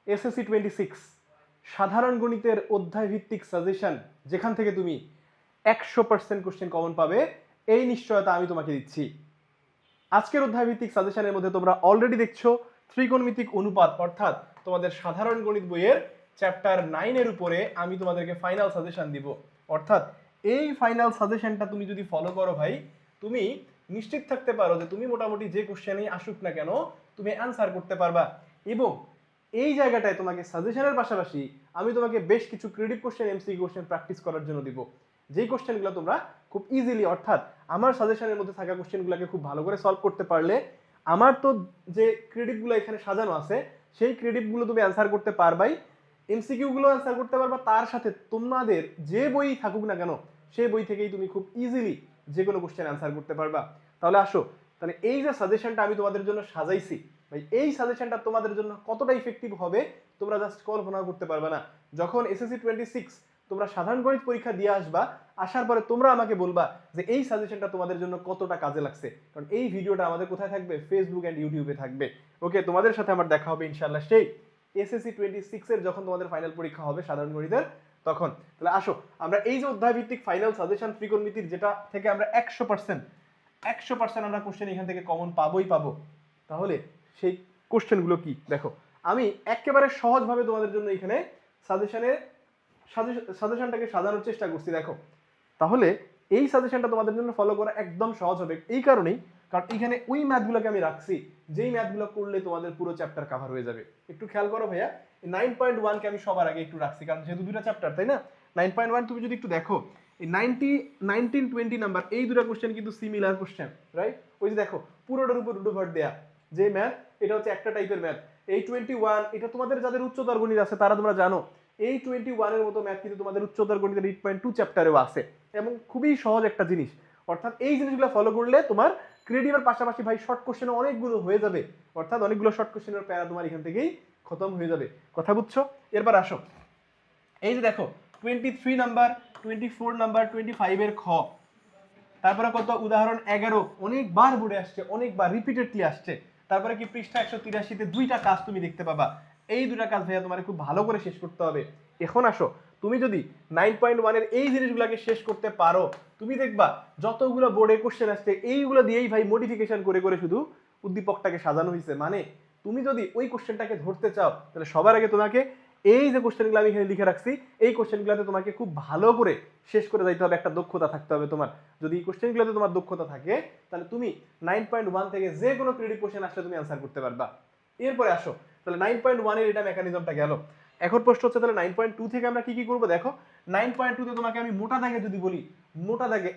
SSC 26 সাধারণ গণিতের অধ্যায় ভিত্তিক সাজেশন, যেখান থেকে তুমি 100% কোশ্চেন কমন পাবে, এই নিশ্চয়তা আমি তোমাকে দিচ্ছি। আজকের অধ্যায় ভিত্তিক সাজেশনের মধ্যে তোমরা অলরেডি দেখছো ত্রিকোণমিতিক অনুপাত, অর্থাৎ তোমাদের সাধারণ গণিত বইয়ের চ্যাপ্টার 9 এর উপরে আমি তোমাদেরকে ফাইনাল সাজেশন দিব। অর্থাৎ এই ফাইনাল সাজেশনটা তুমি যদি ফলো করো ভাই, তুমি নিশ্চিত থাকতে পারো যে তুমি মোটামুটি যে কোশ্চেনেই আসুক না কেন তুমি অ্যান্সার করতে পারবা। এবং এই জায়গাটায় তোমাকে সাজেশনের পাশাপাশি আমি তোমাকে বেশ কিছু creative question, MCQ question practice করার জন্য দিব, যেই কোশ্চেনগুলো তোমরা খুব ইজিলি, অর্থাৎ আমার সাজেশনের মধ্যে থাকা কোশ্চেনগুলোকে খুব ভালো করে সলভ করতে পারলে আমার তো যে ক্রেডিটগুলো এখানে সাজানো আছে সেই ক্রেডিটগুলো তুমি অ্যান্সার করতে পারবাই, এমসিকিউগুলো অ্যান্সার করতে পারবা, তার সাথে তোমাদের যে বই থাকুক না কেন সেই বই থেকেই তুমি খুব ইজিলি যে কোনো কোশ্চেন অ্যান্সার করতে পারবা। তাহলে আসো, তাহলে এই যে সাজেশনটা আমি তোমাদের জন্য সাজাইছি ভাই, এই সাজেশনটা তোমাদের জন্য কতটা ইফেক্টিভ হবে তোমরা জাস্ট কল্পনা করতে পারবে না। যখন এসএসসি 26 তোমরা সাধারণ গণিত পরীক্ষা দিয়ে আসবা, আসার পরে তোমরা আমাকে বলবা যে এই সাজেশনটা তোমাদের জন্য কতটা কাজে লাগছে, কারণ এই ভিডিওটা আমাদের কোথায় থাকবে, ফেসবুক এন্ড ইউটিউবে থাকবে। ওকে, তোমাদের সাথে আমার দেখা হবে ইনশাআল্লাহ সেই এসএসসি 26 এর যখন তোমাদের ফাইনাল পরীক্ষা হবে সাধারণ গণিতের তখন। তাহলে আসো আমরা এই যে অধ্যায় ভিত্তিক ফাইনাল সাজেশন ত্রিকোণমিতির, যেটা থেকে আমরা 100% আমরা কোশ্চেন এখান থেকে কমন পাবোই পাবো, তাহলে সেই কোশ্চেনগুলো কি দেখো। আমি একেবারে সহজভাবে তোমাদের জন্য এখানে সাজেশনটাকে সাজানোর চেষ্টা করছি দেখো। তাহলে এই সাজেশনটা তোমাদের জন্য ফলো করা একদম সহজ হবে এই কারণেই, কারণ এখানে ওই ম্যাথগুলোকে আমি রাখছি যেই ম্যাথগুলো করলে তোমাদের পুরো চ্যাপ্টার কভার হয়ে যাবে। একটু খেয়াল করো ভাইয়া, 9.1 কে আমি সবার আগে একটু রাখছি, কারণ যেহেতু দুটো চ্যাপ্টার তাই না। 9.1 তুমি যদি একটু দেখো, এই 19 নাম্বার এই দুটো কোশ্চেন কিন্তু সিমিলার কোশ্চেন, রাইট? ওই যে দেখো পুরোটার উপর রুট দেয়া যে ম্যাথ, এটা হচ্ছে একটা টাইপের ম্যাথ। এই 21 এটা তোমাদের যাদের উচ্চতর গণিত আছে তারা তোমরা জানো এই 21 এর মতো ম্যাথ কিন্তু তোমাদের উচ্চতর গণিতের 8.2 চ্যাপ্টারেও আছে, এবং খুবই সহজ একটা জিনিস। অর্থাৎ এই জিনিসগুলো ফলো করলে তোমার ক্রিয়েটিভের পাশাপাশি ভাই শর্ট কোশ্চেন অনেকগুলো হয়ে যাবে, অর্থাৎ অনেকগুলো শর্ট কোশ্চেনের প্যারা তোমার এখান থেকেই খতম হয়ে যাবে। কথা বুঝছো? এরপর আসো, এই যে দেখো 23 নাম্বার, 24 নাম্বার, 25 এর খ, তারপরে কত উদাহরণ 11 অনেকবার বোর্ডে আসছে, অনেকবার রিপিটেডলি আসছে। তারপরে কি পৃষ্ঠা 183-তে দুইটা কাজ তুমি দেখতে পাবা, এই দুটা কাজ ভাইয়া তোমার খুব ভালো করে শেষ করতে হবে। এখন আসো, তুমি যদি 9.1 এর এই জিনিসগুলোকে শেষ করতে পারো, তুমি দেখবা যতগুলো বোর্ডে কোশ্চেন আসছে এইগুলো দিয়েই ভাই মডিফিকেশন করে করে শুধু উদ্দীপকটাকে সাজানো হয়েছে। মানে তুমি যদি ওই কোশ্চেনটাকে ধরতে চাও তাহলে সবার আগে তোমাকে এই যে কোশ্চেনগুলো আমি এখানে লিখে রাখছি এই কোশ্চেনগুলোতে তোমাকে খুব ভালো করে শেষ করে যাইতে হবে, একটা দক্ষতা থাকতে হবে তোমার। যদি এই কোশ্চেনগুলোতে তোমার দক্ষতা থাকে তাহলে তুমি 9.1 থেকে যে কোনো ক্রিয়েটিভ কোশ্চেন আসলে তুমি অ্যান্সার করতে পারবা। এরপরে আসো, তাহলে 9.1 এর এটা মেকানিজমটা গেল। এখন প্রশ্ন হচ্ছে তাহলে 9.2 থেকে আমরা কি কি করবো দেখো। 9.2 তে তোমাকে আমি মোটা দাগে যদি বলি, মোটা দাগে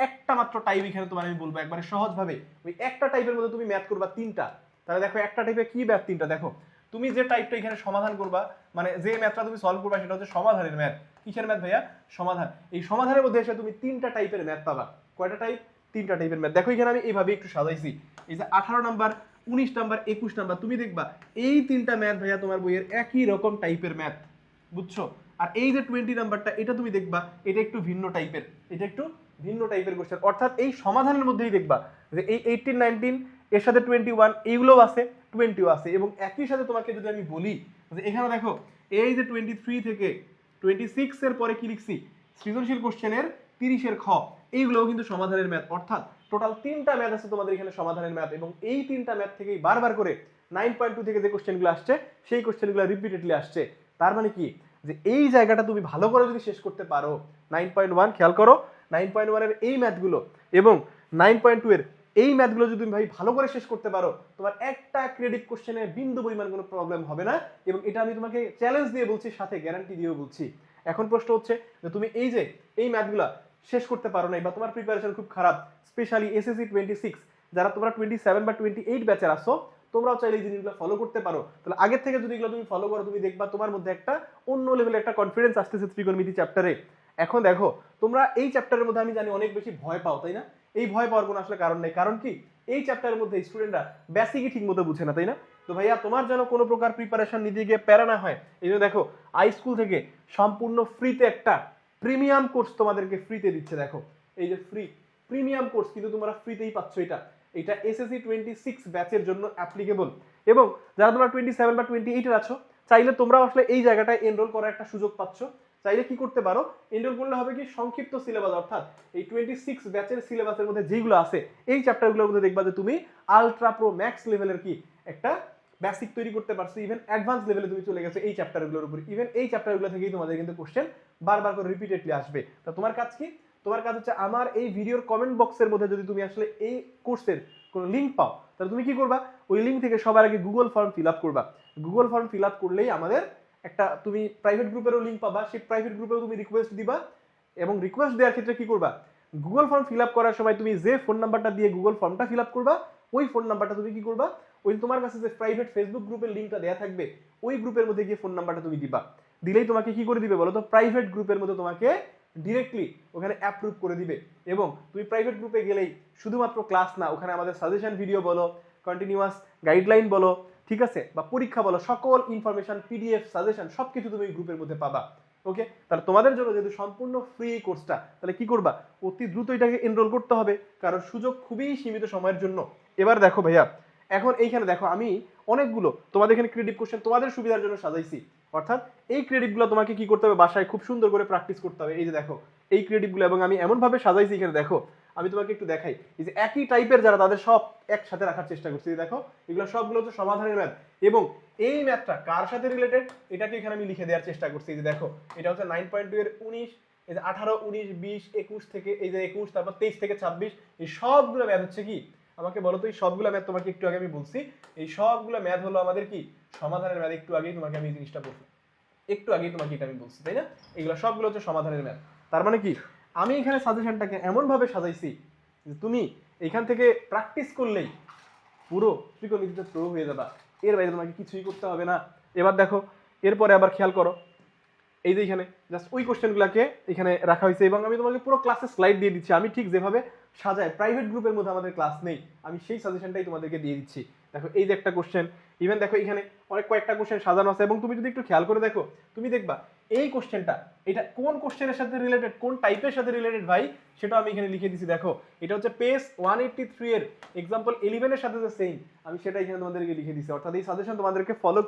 একটা মাত্র টাইপ এখানে তোমার আমি বলবো একবারে সহজ ভাবে, ওই একটা টাইপের মধ্যে তুমি ম্যাথ করবা তিনটা। তাহলে দেখো একটা টাইপে কি ম্যাথ তিনটা, দেখো তুমি যে টাইপটা এখানে সমাধান করবা, মানে যে ম্যাথটা তুমি সলভ করবা সেটা হচ্ছে সমাধানের ম্যাথ। কিসের ম্যাথ ভাইয়া? সমাধান। এই সমাধানের মধ্যে এসে তুমি তিনটা টাইপের ম্যাথ পাবা। কয়টা টাইপ? তিনটা টাইপের ম্যাথ। দেখো এখানে আমি এইভাবে একটু সাজাইছি, এই যে 18 নাম্বার, 19 নাম্বার, 21 নাম্বার, তুমি দেখবা এই তিনটা ম্যাথ ভাইয়া তোমার বইয়ের একই রকম টাইপের ম্যাথ, বুঝছো? আর এই যে 20 নাম্বারটা এটা তুমি দেখবা এটা একটু ভিন্ন টাইপের, এটা একটু ভিন্ন টাইপের কোশ্চেন। অর্থাৎ এই সমাধানের মধ্যেই দেখবা যে এই 18, 19 এর সাথে 21 এইগুলোও আছে, 20ও আছে। এবং একই সাথে তোমাকে যদি আমি বলি যে এখানে দেখো এই যে 23 থেকে 26 এর পরে কি লিখছি, সৃজনশীল কোশ্চেনের 30 এর খ, এইগুলোও কিন্তু সমাধানের ম্যাথ। অর্থাৎ টোটাল তিনটা ম্যাথ আছে তোমাদের এখানে সমাধানের ম্যাথ, এবং এই তিনটা ম্যাথ থেকেই বারবার করে 9.2 থেকে যে কোশ্চেনগুলো আসছে সেই কোশ্চেনগুলো রিপিটেডলি আসছে। তার মানে কি যে এই জায়গাটা তুমি ভালো করে যদি শেষ করতে পারো 9.1, খেয়াল করো 9.1 এর এই ম্যাথগুলো এবং 9.2 এর এই ম্যাথগুলো যদি তুমি ভাই ভালো করে শেষ করতে পারো, তোমার একটা ক্রেডিট কোশ্চেনে বিন্দু পরিমাণ কোনো প্রবলেম হবে না। এবং এটা আমি তোমাকে চ্যালেঞ্জ দিয়ে বলছি, সাথে গ্যারান্টি দিয়েও বলছি। এখন প্রশ্ন হচ্ছে যে তুমি এই যে এই ম্যাথগুলো শেষ করতে পারো নাই, বা তোমার প্রিপারেশন খুব খারাপ, স্পেশালি এসএসসি 26 যারা তোমরা 27 বা 28 ব্যাচের আসো, তোমরাও চাইলে এই জিনিসগুলো ফলো করতে পারো। তাহলে আগের থেকে যদি এগুলো তুমি ফলো করো, তুমি দেখবা তোমার মধ্যে একটা অন্য লেভেলের একটা কনফিডেন্স আসতেছে ত্রিকোণমিতি চ্যাপ্টারে। এখন দেখো তোমরা এই চ্যাপ্টারের মধ্যে আমি জানি অনেক বেশি ভয় পাও, তাই না? এই ভয় পাওয়ার কোনো আসলে কারণ নেই, কারণ কি এই চ্যাপ্টারের মধ্যে স্টুডেন্টরা বেসিকই ঠিক মতো বুঝে না, তাই না? তো ভাইয়া তোমার যেন কোনো প্রকার প্রিপারেশন নিতে গিয়ে প্যারা না হয়, এই জন্য দেখো আই স্কুল থেকে সম্পূর্ণ ফ্রিতে একটা প্রিমিয়াম কোর্স তোমাদেরকে ফ্রিতে দিচ্ছে। দেখো এই যে ফ্রি প্রিমিয়াম কোর্স কিন্তু তোমরা ফ্রিতেই পাচ্ছ। এটা এসএসসি 26 ব্যাচের জন্য অ্যাপ্লিকেবল, এবং যারা তোমরা 27 বা 28 এর আছো চাইলে তোমরা আসলে এই জায়গাটায় এনরোল করার একটা সুযোগ পাচ্ছ। চাইলে কি করতে পারো, এনরোল করলে হবে কি সংক্ষিপ্ত সিলেবাস, অর্থাৎ এই 26 ব্যাচের সিলেবাসের মধ্যে যেগুলো আছে এই চ্যাপ্টারগুলোর মধ্যে দেখবা যে তুমি আলট্রা প্রো ম্যাক্স লেভেলের কি একটা বেসিক তৈরি করতে পারছো, ইভেন অ্যাডভান্স লেভেলে তুমি চলে গেছো এই চ্যাপ্টারগুলোর উপর। ইভেন এই চ্যাপ্টারগুলো থেকেই তোমাদের কিন্তু কোশ্চেন বারবার করে রিপিটেডলি আসবে। তো তোমার কাজ কি, তোমার কাজ হচ্ছে আমার এই ভিডিওর কমেন্ট বক্সের মধ্যে যদি তুমি আসলে এই কোর্সের কোনো লিঙ্ক পাও, তাহলে তুমি কি করবা, ওই লিঙ্ক থেকে সবার আগে গুগল ফর্ম ফিল আপ করবা। গুগল ফর্ম ফিল আপ করলেই আমাদের একটা তুমি প্রাইভেট গ্রুপেরও লিঙ্ক পাবা, সেই প্রাইভেট গ্রুপেও তুমি রিকোয়েস্ট দিবা, এবং রিকোয়েস্ট দেওয়ার ক্ষেত্রে কি করবা, গুগল ফর্ম ফিল আপ করার সময় তুমি যে ফোন নাম্বারটা দিয়ে গুগল ফর্মটা ফিল আপ করবা, ওই ফোন নাম্বারটা তুমি কি করবা, ওই তোমার কাছে যে প্রাইভেট ফেসবুক গ্রুপের লিঙ্কটা দেয়া থাকবে ওই গ্রুপের মধ্যে গিয়ে ফোন নাম্বারটা তুমি দিবা। দিলেই তোমাকে কি করে দিবে বলো তো, প্রাইভেট গ্রুপের মধ্যে তোমাকে ডিরেক্টলি ওখানে অ্যাপ্রুভ করে দিবে। এবং তুমি প্রাইভেট গ্রুপে গেলেই শুধুমাত্র ক্লাস না, ওখানে আমাদের সাজেশন ভিডিও বলো, কন্টিনিউয়াস গাইডলাইন বলো, ঠিক আছে, বা পরীক্ষা বলো, সকল ইনফরমেশন, পিডিএফ, সাজেশন সবকিছু তুমি গ্রুপের মধ্যে পাবা। ওকে, তাহলে তোমাদের জন্য যেহেতু সম্পূর্ণ ফ্রি কোর্সটা, তাহলে কি করবা, অতি দ্রুত এটাকে এনরোল করতে হবে, কারণ সুযোগ খুবই সীমিত সময়ের জন্য। এবার দেখো ভাইয়া, এখন এইখানে দেখো আমি অনেকগুলো তোমাদের এখানে ক্রিয়েটিভ কোশ্চেন তোমাদের সুবিধার জন্য সাজাইছি, অর্থাৎ এই ক্রিয়েটিভগুলো তোমাকে কি করতে হবে, বাসায় খুব সুন্দর করে প্র্যাকটিস করতে হবে। এই যে দেখো এই ক্রিয়েটিভগুলো, এবং আমি এমন ভাবে সাজাইছি, এখানে দেখো আমি তোমাকে একটু দেখাই, এই যে একই টাইপের যারা তাদের সব একসাথে রাখার চেষ্টা করছি। দেখো এগুলো সবগুলো হচ্ছে সমাধানের ম্যাথ, এবং এই ম্যাথটা কার সাথে রিলেটেড এটাকে এখানে আমি লিখে দেওয়ার চেষ্টা করছি। এই যে দেখো এটা হচ্ছে 9.2 এর 19, এই যে 18, 19, 20, 21 থেকে এই যে 21, তারপর 23 থেকে 26, এই সবগুলো ম্যাথ হচ্ছে কি, আমাকে বলো তো এই সবগুলো ম্যাথ, তোমাকে একটু আগে আমি বলছি এই সবগুলো ম্যাথ হলো আমাদের কি সমাধানের ম্যাথ। একটু আগেই তোমাকে আমি এই জিনিসটা বলছি, একটু আগেই তোমাকে এটা আমি বলছি, তাই না? এগুলো সবগুলো হচ্ছে সমাধানের ম্যাথ। তার মানে কি, আমি এখানে সাজেশনটাকে এমন ভাবে সাজাইছি যে তুমি এখান থেকে প্র্যাকটিস করলেই পুরো ত্রিকোণমিতিতে প্রো হয়ে যাবা, এর বাইরে তোমাকে কিছুই করতে হবে না। এবার দেখো এরপরে আবার খেয়াল করো, এই যে এখানে জাস্ট ওই কোশ্চেনগুলোকে এখানে রাখা হয়েছে, এবং আমি তোমাকে পুরো ক্লাসে স্লাইড দিয়ে দিচ্ছি। আমি ঠিক যেভাবে সাজায়, প্রাইভেট গ্রুপের মধ্যে আমাদের ক্লাস নেই, আমি সেই সাজেশনটাই তোমাদেরকে দিয়ে দিচ্ছি। দেখো এই যে একটা কোশ্চেন, ইভেন দেখো এখানে অনেক কয়েকটা কোশ্চেন সাজানো আছে, এবং তুমি যদি একটু খেয়াল করে দেখো তুমি দেখবা এই কোশ্চেনটা এটা কোন কোশ্চেনের সাথে রিলেটেড, কোন টাইপের সাথে রিলেটেড ভাই, সেটা আমি এখানে লিখে দিচ্ছি। দেখো এটা হচ্ছে পেজ 183 এর এক্সাম্পল 11 এর সাথে যে সেম, আমি সেটা এখানে তোমাদেরকে লিখে দিচ্ছি। অর্থাৎ এই সাজেশন তোমাদেরকে ফলো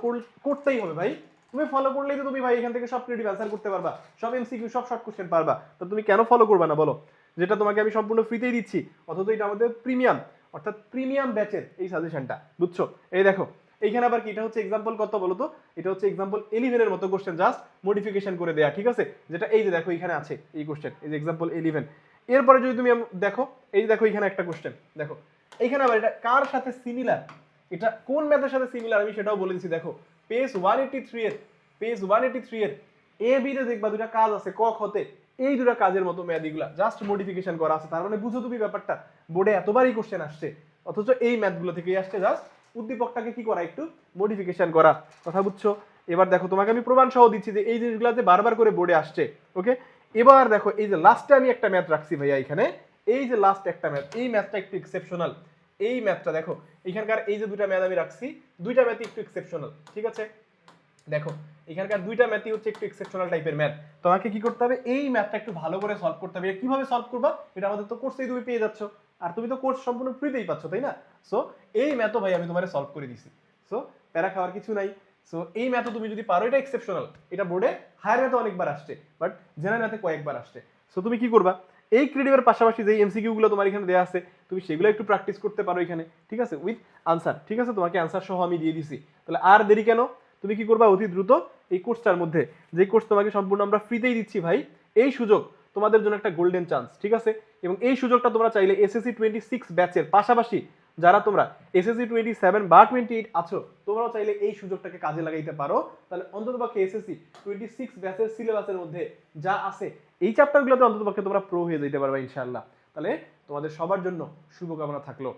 করতেই হবে ভাই, তুমি ফলো করলেই তো তুমি ভাই এখান থেকে সব ক্রিয়েটিভ অ্যান্সার করতে পারবা, সব এমসিকিউ, সব শর্ট কোশ্চেন পারবা। তো তুমি কেন ফলো করবা না বলো, যেটা তোমাকে আমি সম্পূর্ণ ফ্রিতেই দিচ্ছি, অথচ এটা আমাদের প্রিমিয়াম, অর্থাৎ প্রিমিয়াম ব্যাচের এই সাজেশনটা, বুঝছো? এই দেখো এইখানে আবার কি, এটা হচ্ছে এক্সাম্পল কত বলো তো, এটা হচ্ছে এক্সাম্পল 11 এর মতো কোশ্চেন, জাস্ট মডিফিকেশন করে দেয়া, ঠিক আছে? যেটা এই যে দেখো এখানে আছে এই কোশ্চেন, এই যে এক্সাম্পল 11। এরপরে যদি তুমি দেখো, এই যে দেখো এখানে একটা কোশ্চেন, দেখো এইখানে আবার এটা কার সাথে সিমিলার, এটা কোন ম্যাথের সাথে সিমিলার আমি সেটাও বলে দিচ্ছি। দেখো পেজ 183 এর, পেজ 183 এর এ বি তে দেখবা দুটা কাজ আছে, ক খ তে এই দুটা কাজের মতো ম্যাথ, এগুলা জাস্ট মডিফিকেশন করা আছে। তার মানে বুঝো তুমি ব্যাপারটা, বোর্ডে এতবারই কোশ্চেন আসছে, অথচ এই ম্যাথগুলো থেকেই আসছে, জাস্ট উদ্দীপকটাকে কি করা, একটু মডিফিকেশন করা, কথা বুঝছো? এবার দেখো তোমাকে আমি প্রমাণ সহ দিচ্ছি যে এই জিনিসগুলোতে বারবার করে বোর্ডে আসছে। ওকে, এবার দেখো এই যে লাস্টে আমি একটা ম্যাথ রাখছি ভাইয়া এখানে, এই যে লাস্ট একটা ম্যাথ, এই ম্যাথটা একটু এক্সেপশনাল। এই ম্যাথটা দেখো এখানকার এই যে দুটা ম্যাথ আমি রাখছি, দুইটা ম্যাথই একটু এক্সেপশনাল, ঠিক আছে? দেখো এখানকার দুইটা ম্যাথই হচ্ছে একটু এক্সেপশনাল টাইপের ম্যাথ। তোমাকে কি করতে হবে, এই ম্যাথটা একটু ভালো করে সলভ করতে হবে। এটা কিভাবে সলভ করবা, এটা আমাদের তো কোর্সেই তুমি পেয়ে যাচ্ছ, আর তুমি তো কোর্স সম্পূর্ণ ফ্রিতেই পাচ্ছ, তাই না? সো এই ম্যাথও ভাই আমি তোমারে সলভ করে দিছি, সো প্যারা খাওয়ার কিছু নাই। সো এই ম্যাথও তুমি যদি পারো, এটা এক্সেপশনাল, এটা বোর্ডে হায়ার ম্যাথে অনেকবার আসছে, বাট জেনারেল ম্যাথে কয়েকবার আসছে। সো তুমি কি করবা, এই ক্রিয়েটিভের পাশাপাশি যে এমসিকিউ গুলো তোমার এখানে দেওয়া আছে, তুমি সেগুলো একটু প্র্যাকটিস করতে পারো এখানে, ঠিক আছে, উইথ আনসার, ঠিক আছে? তোমাকে আনসার সহ আমি দিয়ে দিছি। তাহলে আর দেরি কেন, তুমি কি করবা, অতি দ্রুত এই কোর্সটার মধ্যে, যে কোর্স তোমাকে সম্পূর্ণ আমরা ফ্রিতেই দিচ্ছি ভাই, এই সুযোগ তোমাদের জন্য একটা গোল্ডেন চান্স, ঠিক আছে? এবং এই সুযোগটা তোমরা চাইলে এসএসসি 26 ব্যাচের পাশাপাশি যারা তোমরা এসএসসি 27 বা 28 আছো, তোমরাও চাইলে এই সুযোগটাকে কাজে লাগাইতে পারো। তাহলে অন্ততপক্ষে এসএসসি 26 ব্যাচের সিলেবাসের মধ্যে যা আছে এই চ্যাপ্টারগুলোতে অন্ততপক্ষে তোমরা প্রো হয়ে যেতে পারবে ইনশাআল্লাহ। তাহলে তোমাদের সবার জন্য শুভকামনা থাকলো।